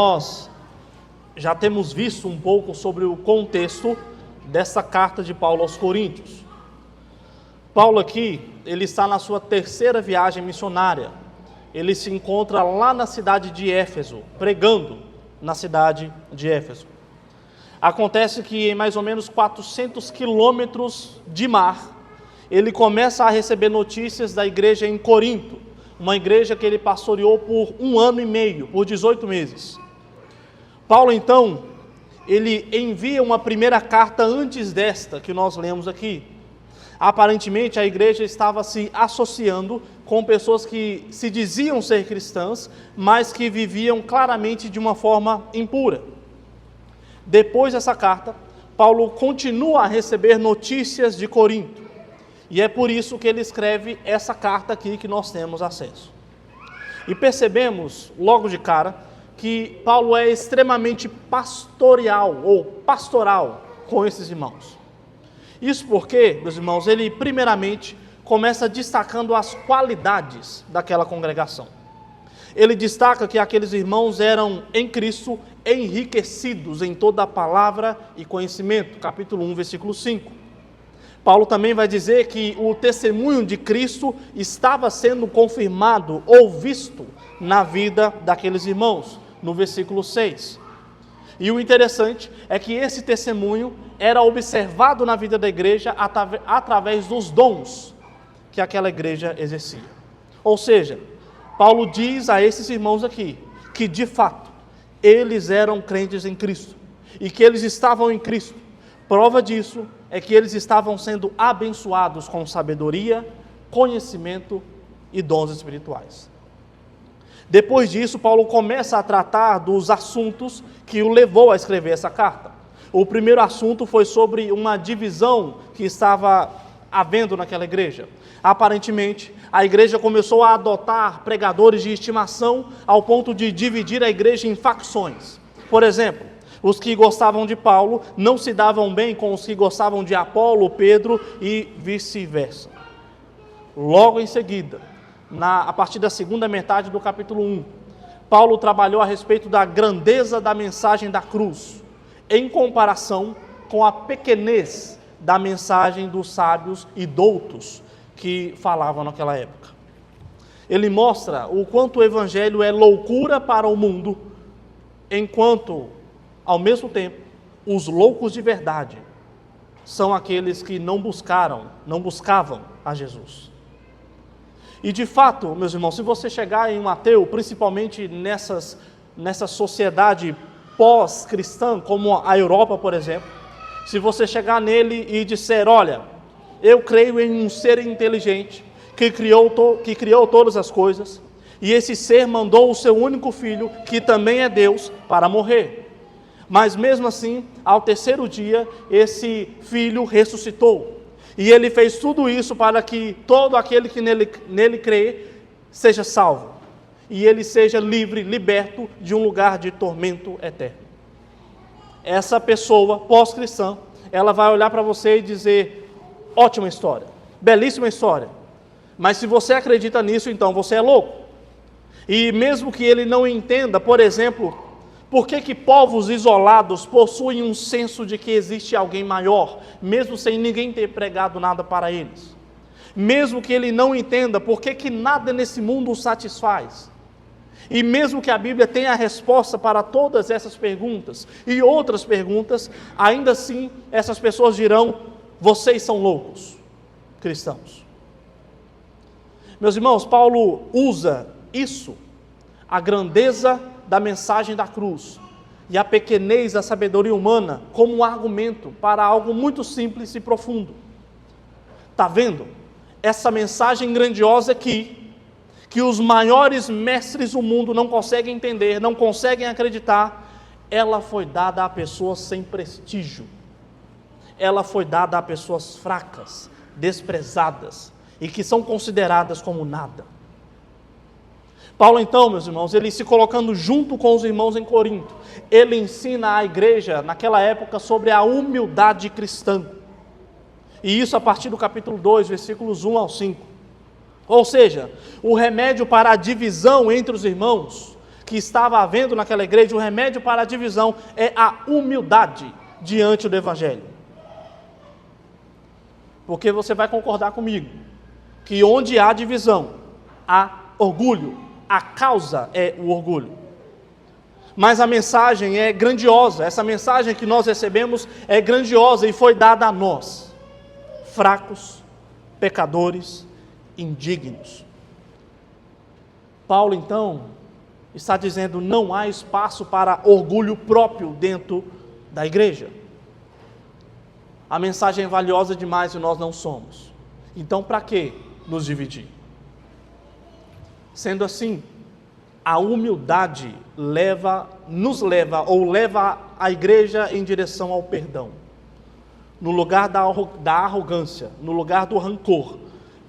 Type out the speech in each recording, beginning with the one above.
Nós já temos visto um pouco sobre o contexto dessa carta de Paulo aos Coríntios. Paulo aqui, ele está na sua terceira viagem missionária. Ele se encontra lá na cidade de Éfeso, pregando na cidade de Éfeso. Acontece que em mais ou menos 400 quilômetros de mar, ele começa a receber notícias da igreja em Corinto, uma igreja que ele pastoreou por 1 ano e meio, por 18 meses. Paulo, então, ele envia uma primeira carta antes desta que nós lemos aqui. Aparentemente, a igreja estava se associando com pessoas que se diziam ser cristãs, mas que viviam claramente de uma forma impura. Depois dessa carta, Paulo continua a receber notícias de Corinto. E é por isso que ele escreve essa carta aqui que nós temos acesso. E percebemos, logo de cara, que Paulo é extremamente pastoral com esses irmãos. Isso porque, meus irmãos, ele primeiramente começa destacando as qualidades daquela congregação. Ele destaca que aqueles irmãos eram em Cristo enriquecidos em toda a palavra e conhecimento, capítulo 1, versículo 5. Paulo também vai dizer que o testemunho de Cristo estava sendo confirmado ou visto na vida daqueles irmãos, no versículo 6. E o interessante é que esse testemunho era observado na vida da igreja através dos dons que aquela igreja exercia. Ou seja, Paulo diz a esses irmãos aqui que, de fato, eles eram crentes em Cristo e que eles estavam em Cristo. Prova disso é que eles estavam sendo abençoados com sabedoria, conhecimento e dons espirituais. Depois disso, Paulo começa a tratar dos assuntos que o levou a escrever essa carta. O primeiro assunto foi sobre uma divisão que estava havendo naquela igreja. Aparentemente, a igreja começou a adotar pregadores de estimação ao ponto de dividir a igreja em facções. Por exemplo, os que gostavam de Paulo não se davam bem com os que gostavam de Apolo, Pedro e vice-versa. Logo em seguida, a partir da segunda metade do capítulo 1, Paulo trabalhou a respeito da grandeza da mensagem da cruz, em comparação com a pequenez da mensagem dos sábios e doutos que falavam naquela época. Ele mostra o quanto o evangelho é loucura para o mundo, enquanto, ao mesmo tempo, os loucos de verdade são aqueles que não buscavam a Jesus. E de fato, meus irmãos, se você chegar em um ateu, principalmente nessa sociedade pós-cristã, como a Europa, por exemplo, se você chegar nele e disser, olha, eu creio em um ser inteligente que criou todas as coisas, e esse ser mandou o seu único filho, que também é Deus, para morrer. Mas mesmo assim, ao terceiro dia, esse filho ressuscitou. E ele fez tudo isso para que todo aquele que nele crê seja salvo. E ele seja livre, liberto de um lugar de tormento eterno. Essa pessoa pós-cristã, ela vai olhar para você e dizer, ótima história, belíssima história. Mas se você acredita nisso, então você é louco. E mesmo que ele não entenda, por exemplo, por que povos isolados possuem um senso de que existe alguém maior, mesmo sem ninguém ter pregado nada para eles? Mesmo que ele não entenda por que nada nesse mundo o satisfaz. E mesmo que a Bíblia tenha a resposta para todas essas perguntas e outras perguntas, ainda assim essas pessoas dirão, vocês são loucos, cristãos. Meus irmãos, Paulo usa isso, a grandeza da mensagem da cruz e a pequenez da sabedoria humana como um argumento para algo muito simples e profundo. Está vendo? Essa mensagem grandiosa aqui, que os maiores mestres do mundo não conseguem entender, não conseguem acreditar, ela foi dada a pessoas sem prestígio. Ela foi dada a pessoas fracas, desprezadas e que são consideradas como nada. Paulo, então, meus irmãos, ele se colocando junto com os irmãos em Corinto, ele ensina à igreja, naquela época, sobre a humildade cristã. E isso a partir do capítulo 2, versículos 1 ao 5. Ou seja, o remédio para a divisão entre os irmãos, que estava havendo naquela igreja, o remédio para a divisão é a humildade diante do Evangelho. Porque você vai concordar comigo, que onde há divisão, há orgulho, a causa é o orgulho. Mas a mensagem é grandiosa, essa mensagem que nós recebemos é grandiosa e foi dada a nós, fracos, pecadores, indignos. Paulo, então, está dizendo: não há espaço para orgulho próprio dentro da igreja. A mensagem é valiosa demais e nós não somos. Então, para que nos dividir? Sendo assim, a humildade leva a igreja em direção ao perdão. No lugar da arrogância, no lugar do rancor,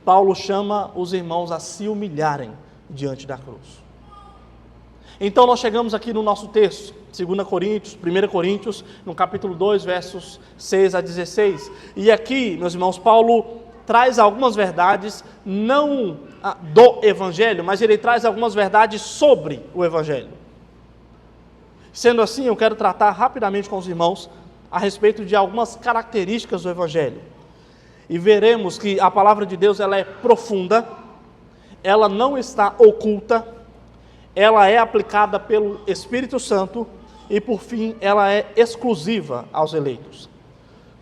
Paulo chama os irmãos a se humilharem diante da cruz. Então nós chegamos aqui no nosso texto, 1 Coríntios, no capítulo 2, versos 6 a 16. E aqui, meus irmãos, Paulo traz algumas verdades, não do Evangelho, mas ele traz algumas verdades sobre o Evangelho. Sendo assim, eu quero tratar rapidamente com os irmãos a respeito de algumas características do Evangelho. E veremos que a palavra de Deus ela é profunda, ela não está oculta, ela é aplicada pelo Espírito Santo e, por fim, ela é exclusiva aos eleitos.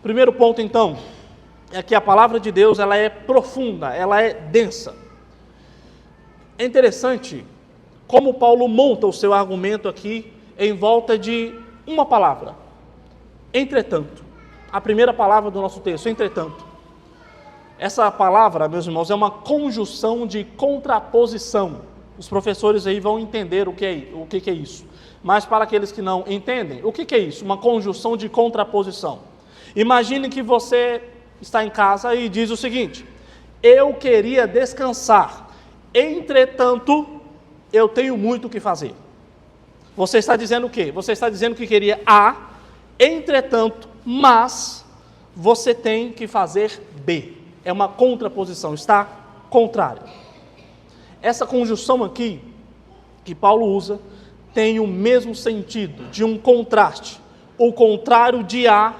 Primeiro ponto, então, é que a palavra de Deus ela é profunda, ela é densa. É interessante como Paulo monta o seu argumento aqui em volta de uma palavra. Entretanto, a primeira palavra do nosso texto, entretanto. Essa palavra, meus irmãos, é uma conjunção de contraposição. Os professores aí vão entender o que é isso. Mas para aqueles que não entendem, o que é isso? Uma conjunção de contraposição. Imagine que você está em casa e diz o seguinte: eu queria descansar, entretanto, eu tenho muito o que fazer. Você está dizendo o quê? Você está dizendo que queria A, entretanto, mas você tem que fazer B. É uma contraposição, está contrário. Essa conjunção aqui, que Paulo usa, tem o mesmo sentido de um contraste, o contrário de A,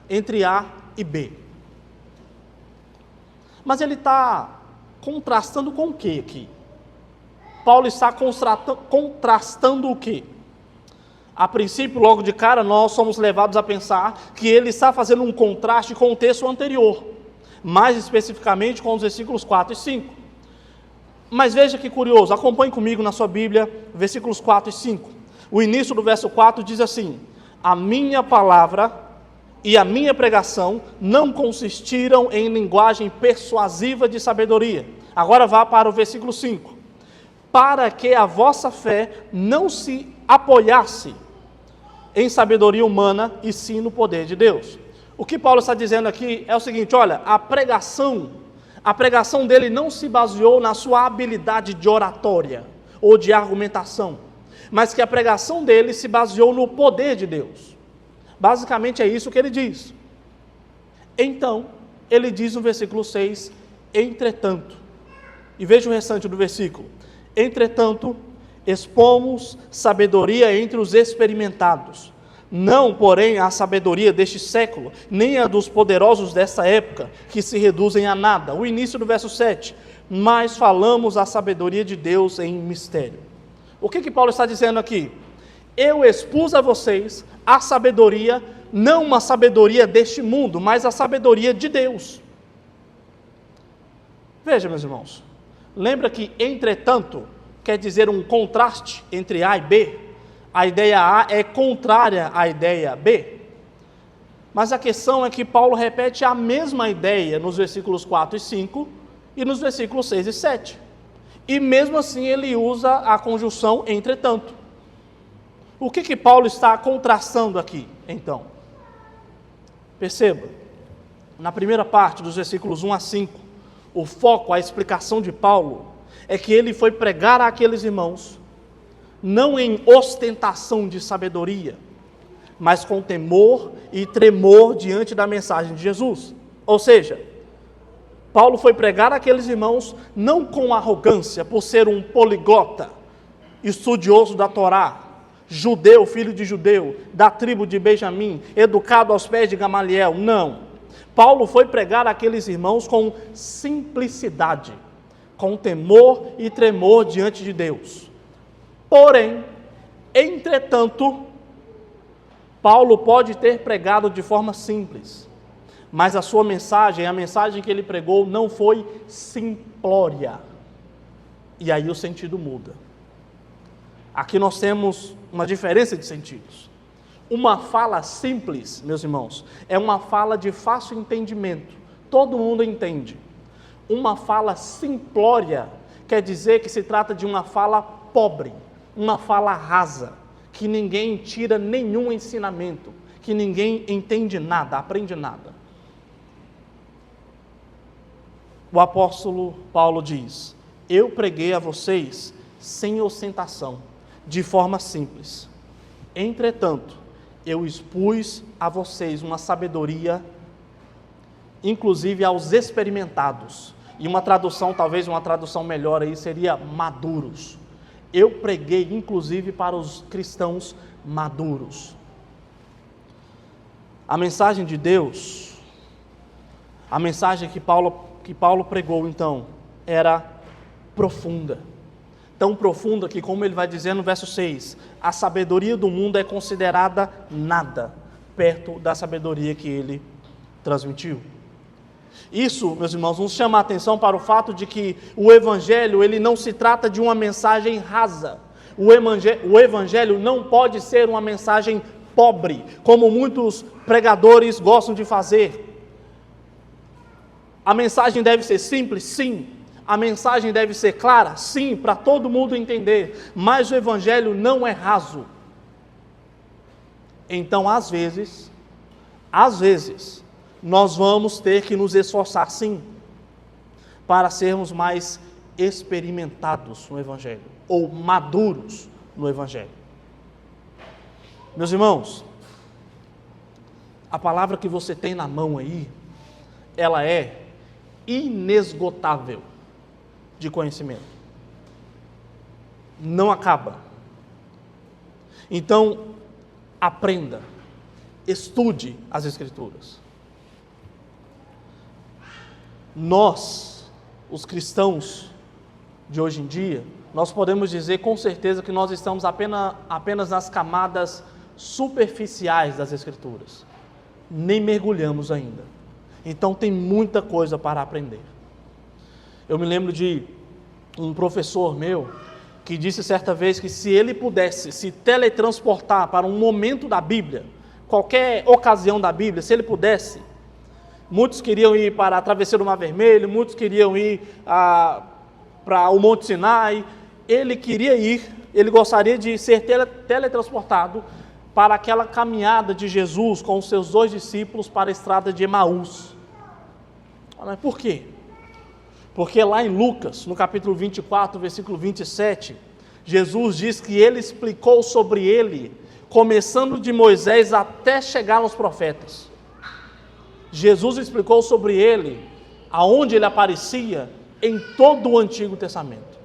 entre A e B. Mas ele está contrastando com o que aqui? Paulo está contrastando o que? A princípio, logo de cara, nós somos levados a pensar que ele está fazendo um contraste com o texto anterior, mais especificamente com os versículos 4 e 5. Mas veja que curioso, acompanhe comigo na sua Bíblia, versículos 4 e 5. O início do verso 4 diz assim: a minha palavra e a minha pregação não consistiram em linguagem persuasiva de sabedoria. Agora vá para o versículo 5. Para que a vossa fé não se apoiasse em sabedoria humana, e sim no poder de Deus. O que Paulo está dizendo aqui é o seguinte: olha, a pregação dele não se baseou na sua habilidade de oratória ou de argumentação, mas que a pregação dele se baseou no poder de Deus. Basicamente é isso que ele diz. Então, ele diz no versículo 6, entretanto, e veja o restante do versículo: entretanto, expomos sabedoria entre os experimentados, não, porém, a sabedoria deste século, nem a dos poderosos dessa época, que se reduzem a nada. O início do verso 7, mas falamos a sabedoria de Deus em mistério. O que Paulo está dizendo aqui? Eu expus a vocês a sabedoria, não uma sabedoria deste mundo, mas a sabedoria de Deus. Veja, meus irmãos, lembra que, entretanto, quer dizer um contraste entre A e B? A ideia A é contrária à ideia B. Mas a questão é que Paulo repete a mesma ideia nos versículos 4 e 5 e nos versículos 6 e 7. E mesmo assim ele usa a conjunção entretanto. O que Paulo está contrastando aqui, então? Perceba, na primeira parte dos versículos 1 a 5, o foco, a explicação de Paulo é que ele foi pregar àqueles irmãos não em ostentação de sabedoria, mas com temor e tremor diante da mensagem de Jesus. Ou seja, Paulo foi pregar àqueles irmãos não com arrogância, por ser um poliglota, estudioso da Torá, judeu, filho de judeu, da tribo de Benjamim, educado aos pés de Gamaliel. Não. Paulo foi pregar àqueles irmãos com simplicidade, com temor e tremor diante de Deus. Porém, entretanto, Paulo pode ter pregado de forma simples, mas a sua mensagem, a mensagem que ele pregou, não foi simplória. E aí o sentido muda. Aqui nós temos uma diferença de sentidos. Uma fala simples, meus irmãos, é uma fala de fácil entendimento. Todo mundo entende. Uma fala simplória quer dizer que se trata de uma fala pobre, uma fala rasa, que ninguém tira nenhum ensinamento, que ninguém entende nada, aprende nada. O apóstolo Paulo diz: eu preguei a vocês sem ostentação, de forma simples. Entretanto, eu expus a vocês uma sabedoria, inclusive aos experimentados. E uma tradução, talvez uma tradução melhor aí, seria maduros. Eu preguei, inclusive, para os cristãos maduros. A mensagem de Deus, a mensagem que Paulo pregou, então, era profunda. Tão profunda que, como ele vai dizer no verso 6, a sabedoria do mundo é considerada nada, perto da sabedoria que ele transmitiu. Isso, meus irmãos, nos chama a atenção para o fato de que o Evangelho, ele não se trata de uma mensagem rasa. O Evangelho não pode ser uma mensagem pobre, como muitos pregadores gostam de fazer. A mensagem deve ser simples? Sim. A mensagem deve ser clara? Sim, para todo mundo entender. Mas o Evangelho não é raso. Então, às vezes, nós vamos ter que nos esforçar, sim, para sermos mais experimentados no Evangelho, ou maduros no Evangelho. Meus irmãos, a palavra que você tem na mão aí, ela é inesgotável de conhecimento. Não acaba. Então, aprenda, estude as Escrituras. Nós, os cristãos de hoje em dia, nós podemos dizer com certeza que nós estamos apenas nas camadas superficiais das Escrituras. Nem mergulhamos ainda. Então tem muita coisa para aprender. Eu me lembro de um professor meu que disse certa vez que se ele pudesse se teletransportar para um momento da Bíblia, qualquer ocasião da Bíblia, se ele pudesse, muitos queriam ir para a travessia do Mar Vermelho, muitos queriam ir para o Monte Sinai. Ele gostaria de ser teletransportado para aquela caminhada de Jesus com os seus 2 discípulos para a estrada de Emaús. Mas por quê? Porque lá em Lucas, no capítulo 24, versículo 27, Jesus diz que ele explicou sobre ele, começando de Moisés até chegar nos profetas. Jesus explicou sobre ele, aonde ele aparecia, em todo o Antigo Testamento.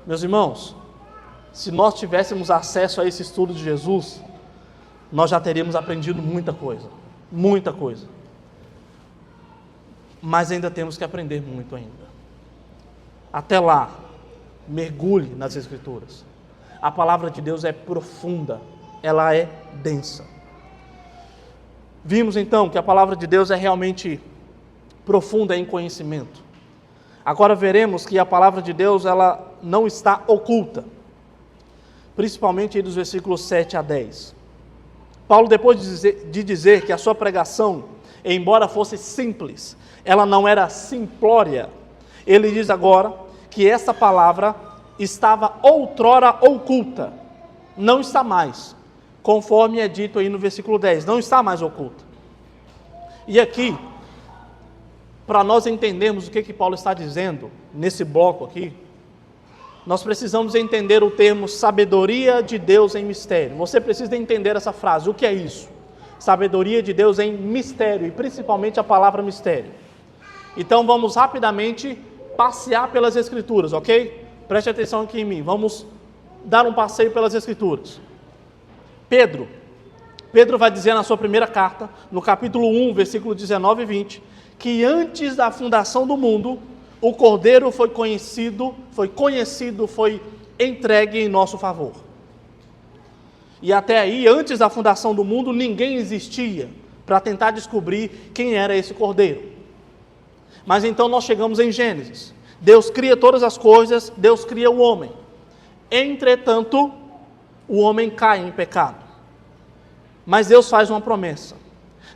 Meus irmãos, se nós tivéssemos acesso a esse estudo de Jesus, nós já teríamos aprendido muita coisa. Muita coisa. Mas ainda temos que aprender muito ainda. Até lá, mergulhe nas Escrituras. A palavra de Deus é profunda, ela é densa. Vimos então que a palavra de Deus é realmente profunda em conhecimento. Agora veremos que a palavra de Deus ela não está oculta, principalmente dos versículos 7 a 10. Paulo, depois de dizer que a sua pregação, embora fosse simples, ela não era simplória, ele diz agora que essa palavra estava outrora oculta, não está mais, conforme é dito aí no versículo 10, não está mais oculta. E aqui, para nós entendermos o que Paulo está dizendo nesse bloco aqui, nós precisamos entender o termo sabedoria de Deus em mistério. Você precisa entender essa frase, o que é isso? Sabedoria de Deus em mistério, e principalmente a palavra mistério. Então vamos rapidamente passear pelas Escrituras, ok? Preste atenção aqui em mim. Vamos dar um passeio pelas Escrituras. Pedro vai dizer na sua primeira carta, no capítulo 1, versículo 19 e 20, que antes da fundação do mundo, o Cordeiro foi entregue em nosso favor. E até aí, antes da fundação do mundo, ninguém existia para tentar descobrir quem era esse Cordeiro. Mas então nós chegamos em Gênesis. Deus cria todas as coisas, Deus cria o homem. Entretanto, o homem cai em pecado. Mas Deus faz uma promessa.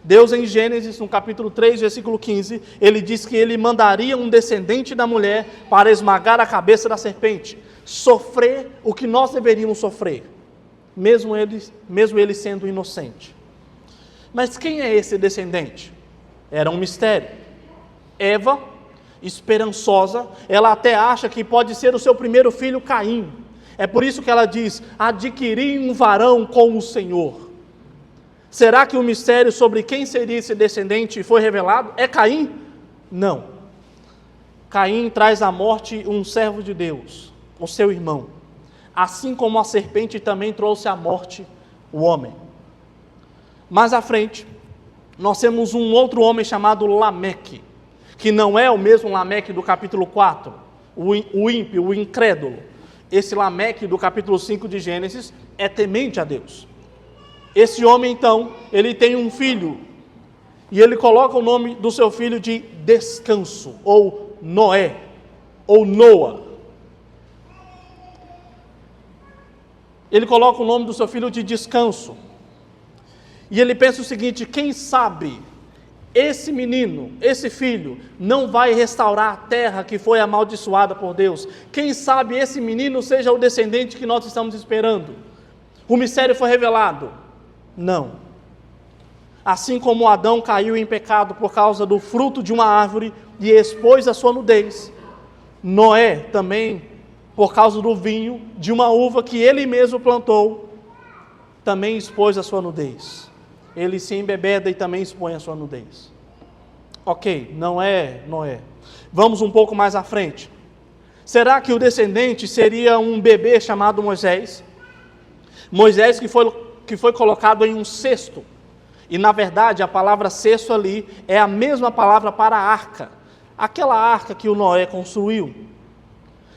Deus em Gênesis, no capítulo 3, versículo 15, ele diz que ele mandaria um descendente da mulher para esmagar a cabeça da serpente, sofrer o que nós deveríamos sofrer, mesmo ele sendo inocente. Mas quem é esse descendente? Era um mistério. Eva, esperançosa, ela até acha que pode ser o seu primeiro filho Caim. É por isso que ela diz: adquiri um varão com o Senhor. Será que o mistério sobre quem seria esse descendente foi revelado? É Caim? Não. Caim traz à morte um servo de Deus, o seu irmão. Assim como a serpente também trouxe à morte o homem. Mais à frente, nós temos um outro homem chamado Lameque, que não é o mesmo Lameque do capítulo 4, o ímpio, o incrédulo. Esse Lameque do capítulo 5 de Gênesis é temente a Deus. Esse homem, então, ele tem um filho, e ele coloca o nome do seu filho de Descanso, ou Noé, ou Noa. Ele coloca o nome do seu filho de Descanso. E ele pensa o seguinte: quem sabe esse menino, esse filho, não vai restaurar a terra que foi amaldiçoada por Deus? Quem sabe esse menino seja o descendente que nós estamos esperando? O mistério foi revelado? Não. Assim como Adão caiu em pecado por causa do fruto de uma árvore e expôs a sua nudez, Noé também, por causa do vinho de uma uva que ele mesmo plantou, também expôs a sua nudez. Ele se embebeda e também expõe a sua nudez. Ok, não é Noé. Vamos um pouco mais à frente. Será que o descendente seria um bebê chamado Moisés? Moisés que foi colocado em um cesto. E na verdade a palavra cesto ali é a mesma palavra para arca. Aquela arca que o Noé construiu.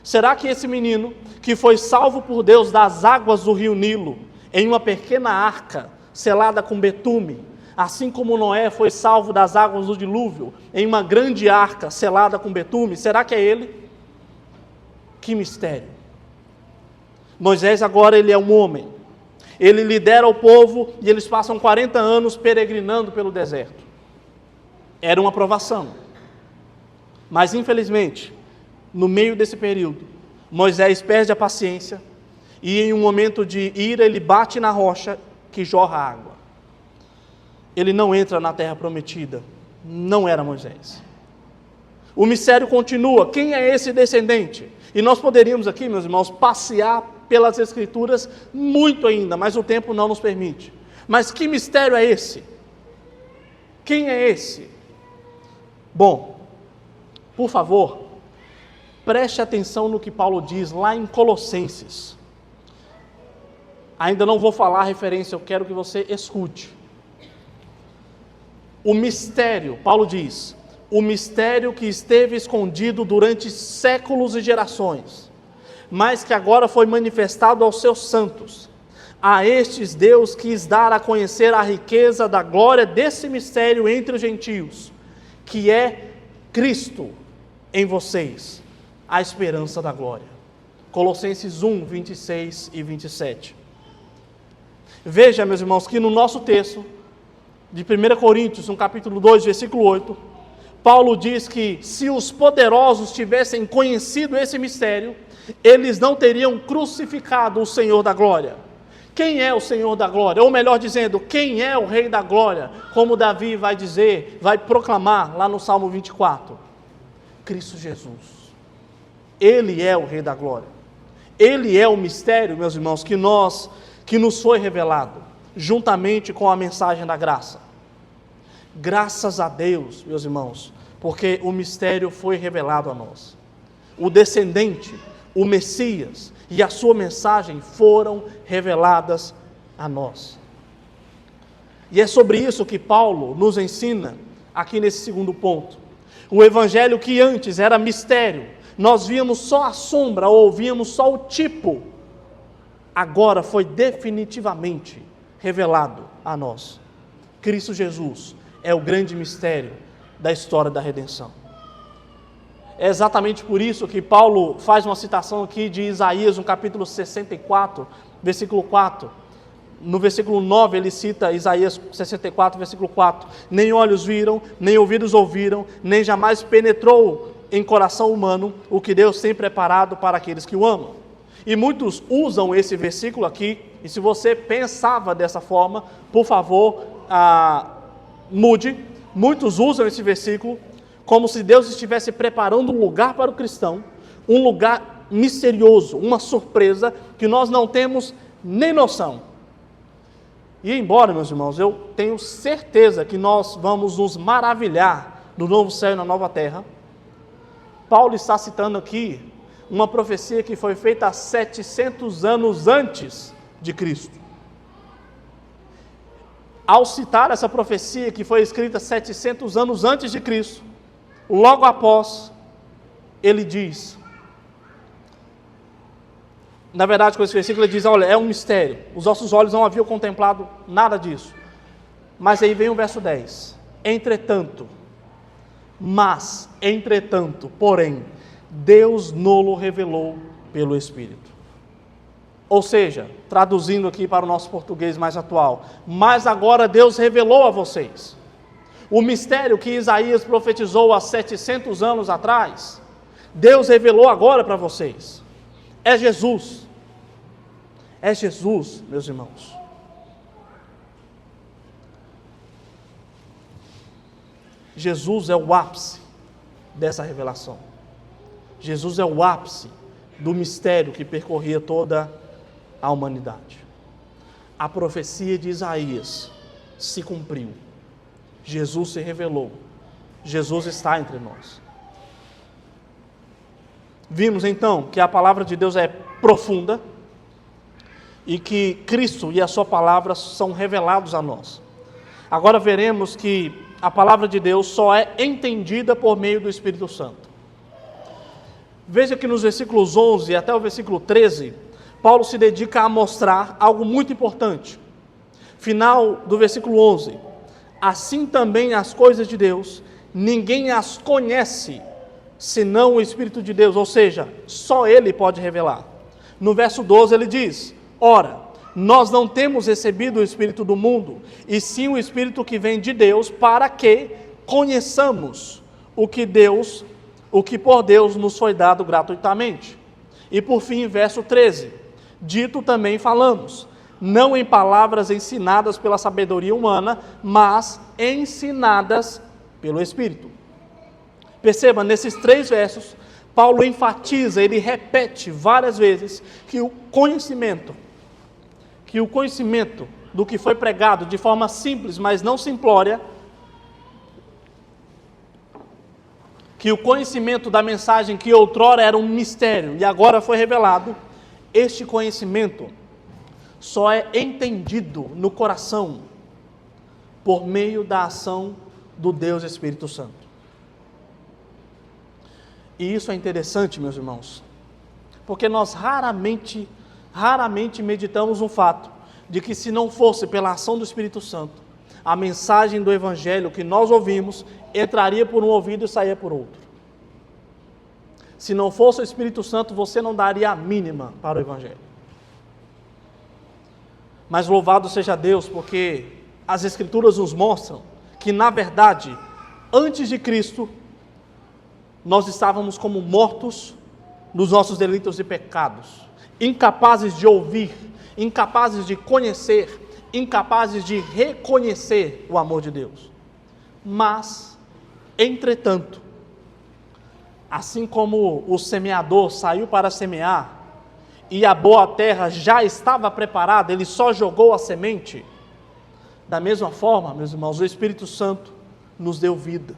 Será que esse menino, que foi salvo por Deus das águas do rio Nilo, em uma pequena arca, selada com betume, assim como Noé foi salvo das águas do dilúvio, em uma grande arca, selada com betume, será que é ele? Que mistério! Moisés agora ele é um homem, ele lidera o povo e eles passam 40 anos peregrinando pelo deserto. Era uma provação, mas infelizmente, no meio desse período, Moisés perde a paciência e em um momento de ira ele bate na rocha que jorra água. Ele não entra na terra prometida. Não era Moisés. O mistério continua. Quem é esse descendente? E nós poderíamos aqui, meus irmãos, passear pelas Escrituras muito ainda, mas o tempo não nos permite. Mas que mistério é esse? Quem é esse? Bom, por favor, preste atenção no que Paulo diz lá em Colossenses. Ainda não vou falar a referência, eu quero que você escute. O mistério, Paulo diz, o mistério que esteve escondido durante séculos e gerações, mas que agora foi manifestado aos seus santos. A estes Deus quis dar a conhecer a riqueza da glória desse mistério entre os gentios, que é Cristo em vocês, a esperança da glória. Colossenses 1, 26 e 27. Veja, meus irmãos, que no nosso texto, de 1 Coríntios, no capítulo 2, versículo 8, Paulo diz que se os poderosos tivessem conhecido esse mistério, eles não teriam crucificado o Senhor da glória. Quem é o Senhor da glória? Ou melhor dizendo, quem é o Rei da glória? Como Davi vai dizer, vai proclamar lá no Salmo 24. Cristo Jesus. Ele é o Rei da glória. Ele é o mistério, meus irmãos, que nos foi revelado, juntamente com a mensagem da graça. Graças a Deus, meus irmãos, porque o mistério foi revelado a nós. O descendente, o Messias e a sua mensagem foram reveladas a nós. E é sobre isso que Paulo nos ensina aqui nesse segundo ponto. O evangelho que antes era mistério, nós víamos só a sombra ou ouvíamos só o tipo, agora foi definitivamente revelado a nós. Cristo Jesus é o grande mistério da história da redenção. É exatamente por isso que Paulo faz uma citação aqui de Isaías, no capítulo 64, versículo 4. No versículo 9 ele cita Isaías 64, versículo 4. Nem olhos viram, nem ouvidos ouviram, nem jamais penetrou em coração humano o que Deus tem preparado para aqueles que o amam. E muitos usam esse versículo aqui, e se você pensava dessa forma, por favor, mude. Muitos usam esse versículo como se Deus estivesse preparando um lugar para o cristão, um lugar misterioso, uma surpresa que nós não temos nem noção. E embora, meus irmãos, eu tenho certeza que nós vamos nos maravilhar no novo céu e na nova terra, Paulo está citando aqui uma profecia que foi feita há 700 anos antes de Cristo. Ao citar essa profecia que foi escrita 700 anos antes de Cristo, logo após, ele diz, na verdade, com esse versículo ele diz, olha, é um mistério, os nossos olhos não haviam contemplado nada disso. Mas aí vem o verso 10, entretanto, porém, Deus nolo revelou pelo Espírito. Ou seja, traduzindo aqui para o nosso português mais atual, mas agora Deus revelou a vocês. O mistério que Isaías profetizou há 700 anos atrás, Deus revelou agora para vocês. É Jesus. É Jesus, meus irmãos. Jesus é o ápice dessa revelação. Jesus é o ápice do mistério que percorria toda a humanidade. A profecia de Isaías se cumpriu. Jesus se revelou. Jesus está entre nós. Vimos então que a palavra de Deus é profunda e que Cristo e a sua palavra são revelados a nós. Agora veremos que a palavra de Deus só é entendida por meio do Espírito Santo. Veja que nos versículos 11 até o versículo 13, Paulo se dedica a mostrar algo muito importante. Final do versículo 11. Assim também as coisas de Deus, ninguém as conhece, senão o Espírito de Deus, ou seja, só Ele pode revelar. No verso 12 ele diz, ora, nós não temos recebido o Espírito do mundo, e sim o Espírito que vem de Deus, para que conheçamos o que por Deus nos foi dado gratuitamente. E por fim, verso 13, dito também falamos, não em palavras ensinadas pela sabedoria humana, mas ensinadas pelo Espírito. Perceba, nesses 3 versos, Paulo enfatiza, ele repete várias vezes que o conhecimento do que foi pregado de forma simples, mas não simplória, que o conhecimento da mensagem que outrora era um mistério e agora foi revelado, este conhecimento só é entendido no coração por meio da ação do Deus Espírito Santo. E isso é interessante, meus irmãos, porque nós raramente meditamos no fato de que se não fosse pela ação do Espírito Santo, a mensagem do Evangelho que nós ouvimos entraria por um ouvido e saía por outro. Se não fosse o Espírito Santo, você não daria a mínima para o Evangelho. Mas louvado seja Deus, porque as Escrituras nos mostram que, na verdade, antes de Cristo, nós estávamos como mortos nos nossos delitos e pecados, incapazes de ouvir, incapazes de conhecer, incapazes de reconhecer o amor de Deus. Mas, entretanto, assim como o semeador saiu para semear, e a boa terra já estava preparada, ele só jogou a semente, da mesma forma, meus irmãos, o Espírito Santo nos deu vida.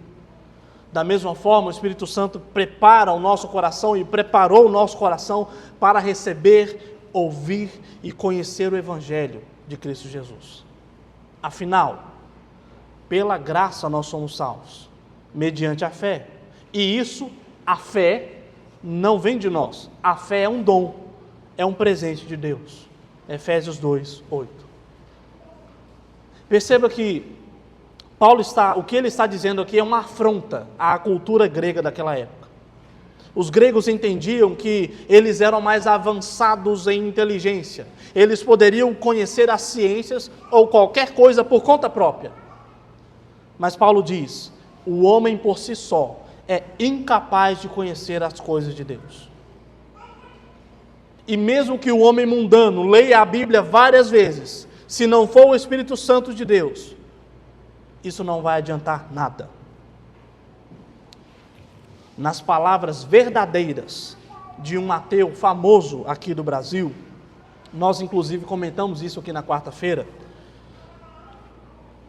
Da mesma forma, o Espírito Santo prepara o nosso coração e preparou o nosso coração para receber, ouvir e conhecer o Evangelho de Cristo Jesus. Afinal, pela graça nós somos salvos, mediante a fé. E isso, a fé, não vem de nós. A fé é um dom, é um presente de Deus. Efésios 2, 8. Perceba que o que ele está dizendo aqui é uma afronta à cultura grega daquela época. Os gregos entendiam que eles eram mais avançados em inteligência. Eles poderiam conhecer as ciências ou qualquer coisa por conta própria. Mas Paulo diz, o homem por si só é incapaz de conhecer as coisas de Deus. E mesmo que o homem mundano leia a Bíblia várias vezes, se não for o Espírito Santo de Deus, isso não vai adiantar nada. Nas palavras verdadeiras de um ateu famoso aqui do Brasil, nós inclusive comentamos isso aqui na quarta-feira,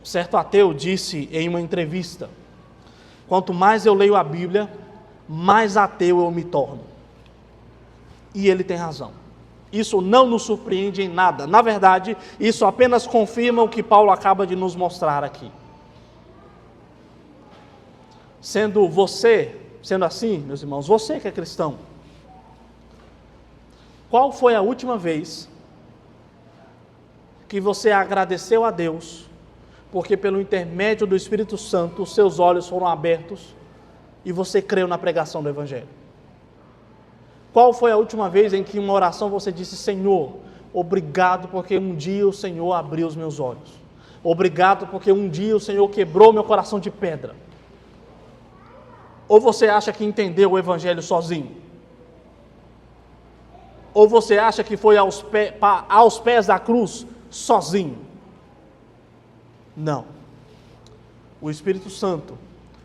certo ateu disse em uma entrevista, quanto mais eu leio a Bíblia, mais ateu eu me torno. E ele tem razão. Isso não nos surpreende em nada. Na verdade, isso apenas confirma o que Paulo acaba de nos mostrar aqui. Sendo assim, meus irmãos, você que é cristão, qual foi a última vez que você agradeceu a Deus, porque pelo intermédio do Espírito Santo, os seus olhos foram abertos e você creu na pregação do Evangelho? Qual foi a última vez em que em uma oração você disse, Senhor, obrigado porque um dia o Senhor abriu os meus olhos. Obrigado porque um dia o Senhor quebrou meu coração de pedra. Ou você acha que entendeu o Evangelho sozinho? Ou você acha que foi aos pés da cruz sozinho? Não. O Espírito Santo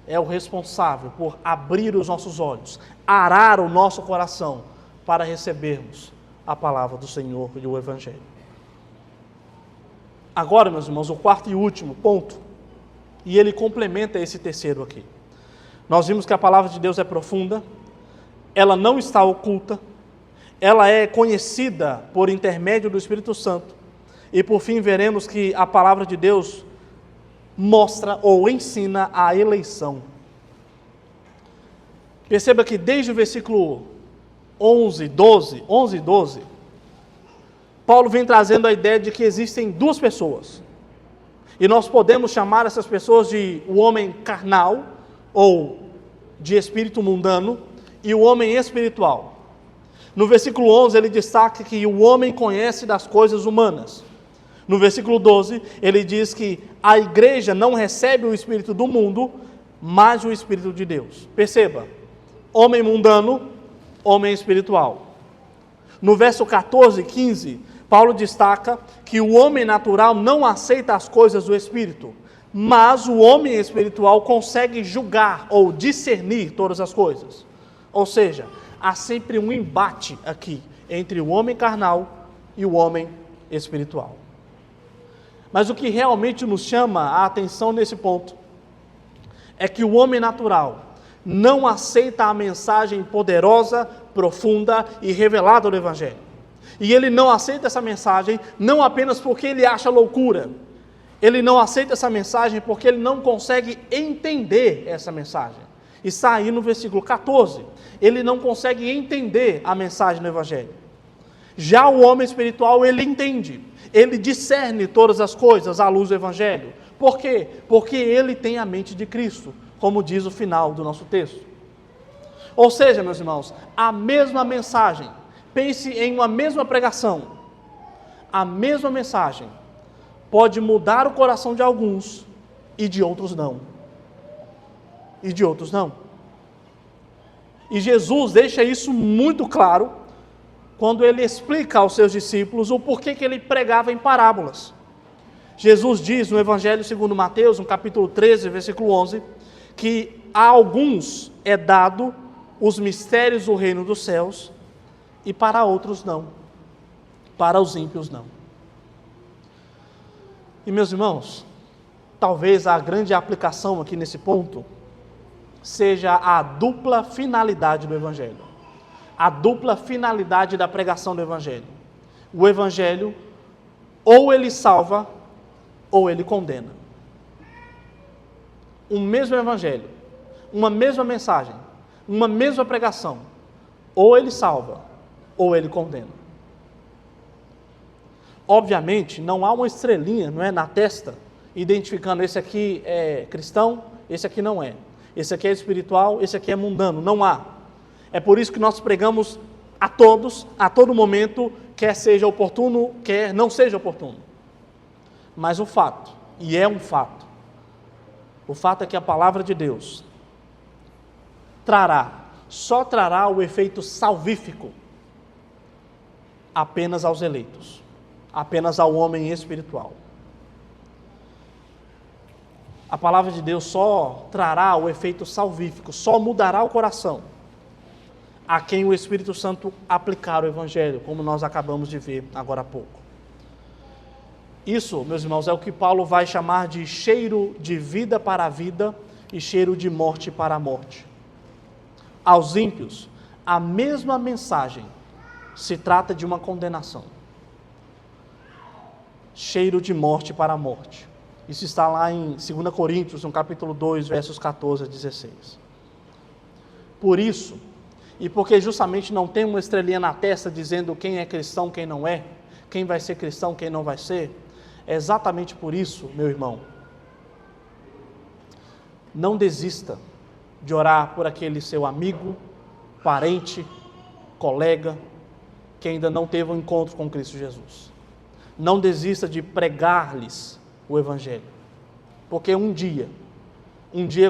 é o responsável por abrir os nossos olhos, arar o nosso coração para recebermos a palavra do Senhor e o Evangelho. Agora, meus irmãos, o quarto e último ponto, e ele complementa esse terceiro aqui. Nós vimos que a palavra de Deus é profunda, ela não está oculta, ela é conhecida por intermédio do Espírito Santo, e por fim veremos que a palavra de Deus mostra ou ensina a eleição. Perceba que desde o versículo 11 e 12, Paulo vem trazendo a ideia de que existem duas pessoas. E nós podemos chamar essas pessoas de o homem carnal, ou de espírito mundano, e o homem espiritual. No versículo 11 ele destaca que o homem conhece das coisas humanas. No versículo 12, ele diz que a igreja não recebe o espírito do mundo, mas o espírito de Deus. Perceba, homem mundano, homem espiritual. No verso 14 e 15, Paulo destaca que o homem natural não aceita as coisas do espírito, mas o homem espiritual consegue julgar ou discernir todas as coisas. Ou seja, há sempre um embate aqui entre o homem carnal e o homem espiritual. Mas o que realmente nos chama a atenção nesse ponto é que o homem natural não aceita a mensagem poderosa, profunda e revelada do Evangelho. E ele não aceita essa mensagem não apenas porque ele acha loucura. Ele não aceita essa mensagem porque ele não consegue entender essa mensagem. Está aí no versículo 14. Ele não consegue entender a mensagem do Evangelho. Já o homem espiritual, ele entende. Ele discerne todas as coisas à luz do Evangelho. Por quê? Porque ele tem a mente de Cristo, como diz o final do nosso texto. Ou seja, meus irmãos, a mesma mensagem, pense em uma mesma pregação, a mesma mensagem pode mudar o coração de alguns e de outros não. E de outros não. E Jesus deixa isso muito claro quando ele explica aos seus discípulos o porquê que ele pregava em parábolas. Jesus diz no Evangelho segundo Mateus, no capítulo 13, versículo 11, que a alguns é dado os mistérios do reino dos céus e para outros não, para os ímpios não. E meus irmãos, talvez a grande aplicação aqui nesse ponto seja a dupla finalidade do Evangelho. A dupla finalidade da pregação do Evangelho. O Evangelho, ou ele salva, ou ele condena. Um mesmo Evangelho, uma mesma mensagem, uma mesma pregação, ou ele salva, ou ele condena. Obviamente, não há uma estrelinha, não é, na testa, identificando esse aqui é cristão, esse aqui não é. Esse aqui é espiritual, esse aqui é mundano. Não há. É por isso que nós pregamos a todos, a todo momento, quer seja oportuno, quer não seja oportuno. Mas o fato, e é um fato, o fato é que a palavra de Deus só trará o efeito salvífico apenas aos eleitos, apenas ao homem espiritual. A palavra de Deus só trará o efeito salvífico, só mudará o coração a quem o Espírito Santo aplicar o Evangelho, como nós acabamos de ver agora há pouco. Isso, meus irmãos, é o que Paulo vai chamar de cheiro de vida para a vida e cheiro de morte para a morte. Aos ímpios, a mesma mensagem se trata de uma condenação. Cheiro de morte para a morte. Isso está lá em 2 Coríntios, no capítulo 2, versos 14 a 16. Por isso, e porque justamente não tem uma estrelinha na testa dizendo quem é cristão, quem não é, quem vai ser cristão, quem não vai ser, é exatamente por isso, meu irmão, não desista de orar por aquele seu amigo, parente, colega, que ainda não teve um encontro com Cristo Jesus. Não desista de pregar-lhes o Evangelho, porque um dia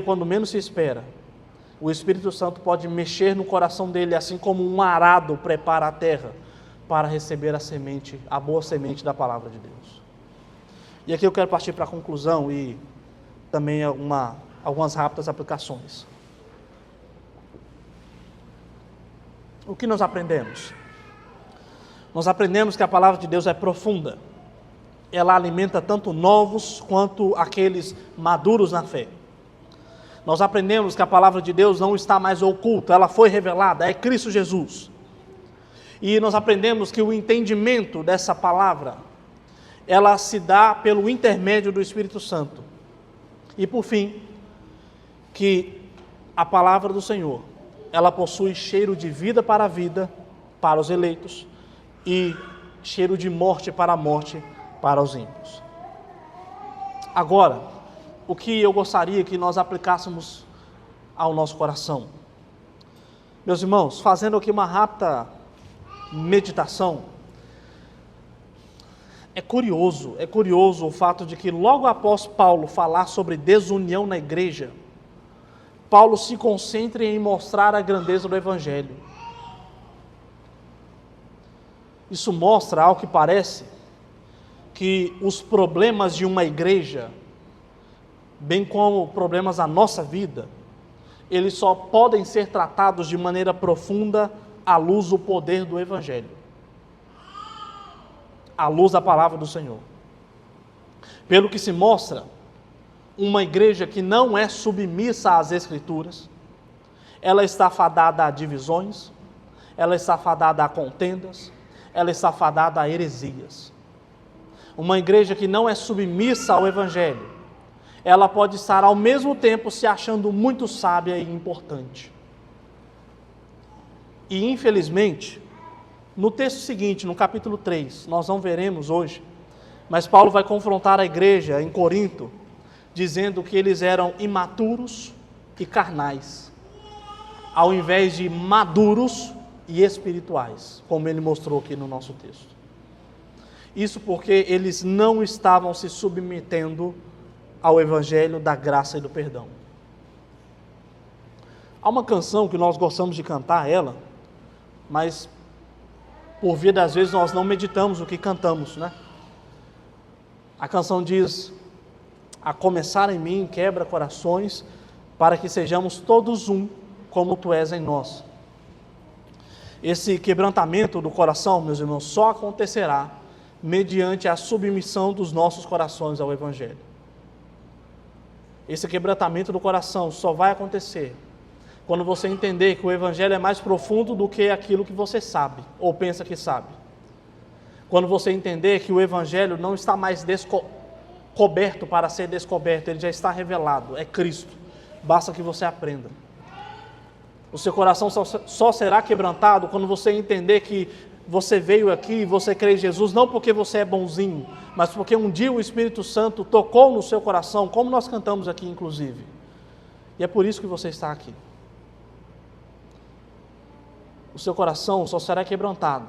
quando menos se espera, o Espírito Santo pode mexer no coração dele, assim como um arado prepara a terra para receber a semente, a boa semente da palavra de Deus. E aqui eu quero partir para a conclusão e também algumas rápidas aplicações. O que nós aprendemos? Nós aprendemos que a palavra de Deus é profunda. Ela alimenta tanto novos quanto aqueles maduros na fé. Nós aprendemos que a palavra de Deus não está mais oculta, ela foi revelada, é Cristo Jesus. E nós aprendemos que o entendimento dessa palavra, ela se dá pelo intermédio do Espírito Santo. E por fim, que a palavra do Senhor, ela possui cheiro de vida para a vida, para os eleitos, e cheiro de morte para a morte, para os ímpios. Agora, o que eu gostaria que nós aplicássemos ao nosso coração. Meus irmãos, fazendo aqui uma rápida meditação, é curioso o fato de que logo após Paulo falar sobre desunião na igreja, Paulo se concentra em mostrar a grandeza do Evangelho. Isso mostra, ao que parece, que os problemas de uma igreja, bem como problemas da nossa vida, eles só podem ser tratados de maneira profunda à luz do poder do Evangelho, à luz da palavra do Senhor. Pelo que se mostra, uma igreja que não é submissa às Escrituras, ela está fadada a divisões, ela está fadada a contendas, ela está fadada a heresias. Uma igreja que não é submissa ao Evangelho, ela pode estar ao mesmo tempo se achando muito sábia e importante. E infelizmente, no texto seguinte, no capítulo 3, nós não veremos hoje, mas Paulo vai confrontar a igreja em Corinto, dizendo que eles eram imaturos e carnais, ao invés de maduros e espirituais, como ele mostrou aqui no nosso texto. Isso porque eles não estavam se submetendo ao Evangelho da graça e do perdão. Há uma canção que nós gostamos de cantar ela, mas por via das vezes nós não meditamos o que cantamos, né? A canção diz: a começar em mim quebra corações, para que sejamos todos um, como tu és em nós. Esse quebrantamento do coração, meus irmãos, só acontecerá mediante a submissão dos nossos corações ao Evangelho. Esse quebrantamento do coração só vai acontecer Quando você entender que o Evangelho é mais profundo do que aquilo que você sabe, ou pensa que sabe. Quando você entender que o Evangelho não está mais coberto para ser descoberto, ele já está revelado, é Cristo. Basta que você aprenda. O seu coração só será quebrantado quando você entender que você veio aqui e você crê em Jesus, não porque você é bonzinho, mas porque um dia o Espírito Santo tocou no seu coração, como nós cantamos aqui inclusive. E é por isso que você está aqui. O seu coração só será quebrantado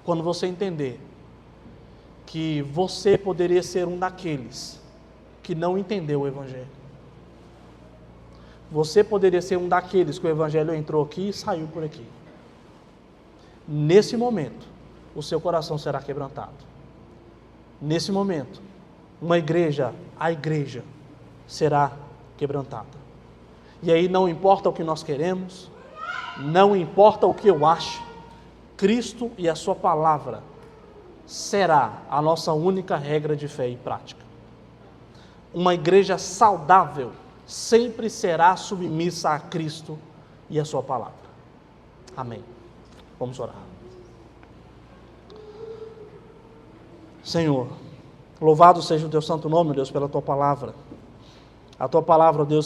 quando você entender que você poderia ser um daqueles que não entendeu o Evangelho. Você poderia ser um daqueles que o Evangelho entrou aqui e saiu por aqui. Nesse momento, o seu coração será quebrantado. Nesse momento, a igreja será quebrantada. E aí não importa o que nós queremos, não importa o que eu acho, Cristo e a sua palavra será a nossa única regra de fé e prática. Uma igreja saudável sempre será submissa a Cristo e a sua palavra. Amém. Vamos orar. Senhor, louvado seja o teu santo nome, Deus, pela tua palavra. A tua palavra, Deus,